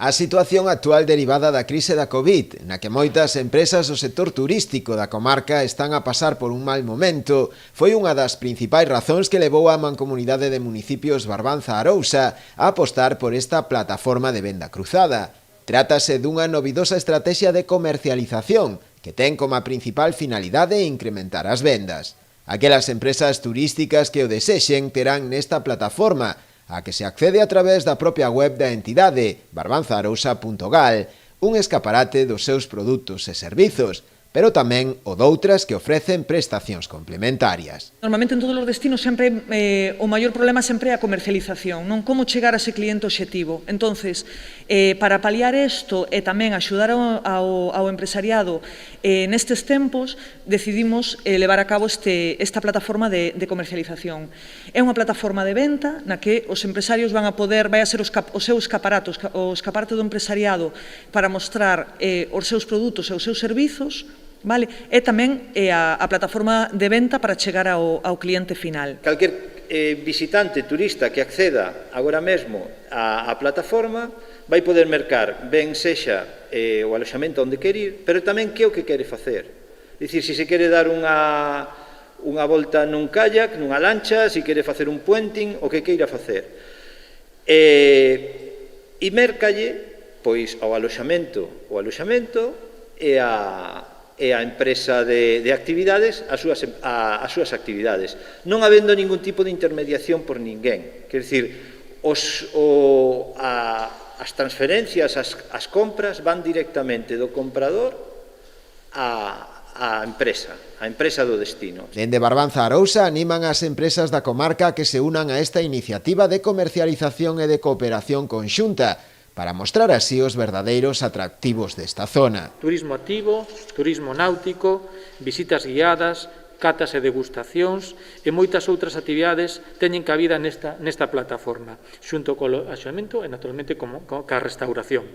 A situación actual derivada da crise da Covid, na que moitas empresas do sector turístico da comarca están a pasar por un mal momento, foi unha das principais razóns que levou a Mancomunidade de Municipios Barbanza-Arousa a apostar por esta plataforma de venda cruzada. Trátase dunha novidosa estrategia de comercialización que ten como principal finalidade incrementar as vendas. Aquelas empresas turísticas que o desexen terán nesta plataforma, a que se accede a través da propia web da entidade, barbanzaarousa.gal, un escaparate dos seus produtos e servizos, pero tamén o doutras que ofrecen prestacións complementarias. Normalmente en todos os destinos sempre o maior problema sempre é a comercialización, non como chegar a ese cliente obxectivo. Entonces, para paliar isto e tamén axudar ao empresariado nestes tempos, decidimos levar a cabo esta plataforma de comercialización. É unha plataforma de venta na que os empresarios van a poder, vai a ser o seu escaparate do empresariado para mostrar os seus produtos e os seus servizos, vale? E tamén a plataforma de venta para chegar ao cliente final. Calquer visitante turista que acceda agora mesmo á plataforma vai poder mercar ben sexa o aloxamento onde quer ir, pero tamén que é o que quere facer. É dicir, se quere dar unha volta nun kayak, nunha lancha, se quere facer un puenting, o que queira facer. E mercalle, pois, ao aloxamento e a empresa de actividades as súas actividades, non habendo ningún tipo de intermediación por ninguén. Quer dicir, as transferencias, as compras van directamente do comprador á empresa do destino. Dende Barbanza-Arousa animan as empresas da comarca que se unan a esta iniciativa de comercialización e de cooperación conxunta, para mostrar así os verdadeiros atractivos desta zona. Turismo activo, turismo náutico, visitas guiadas, catas e degustacións e moitas outras actividades teñen cabida nesta plataforma, xunto co aloxamento e, naturalmente, ca restauración.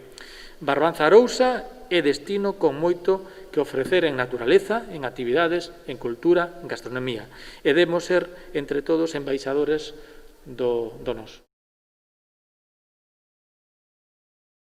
Barbanza-Arousa é destino con moito que ofrecer en naturaleza, en actividades, en cultura, en gastronomía. E debemos ser, entre todos, embaixadores do noso.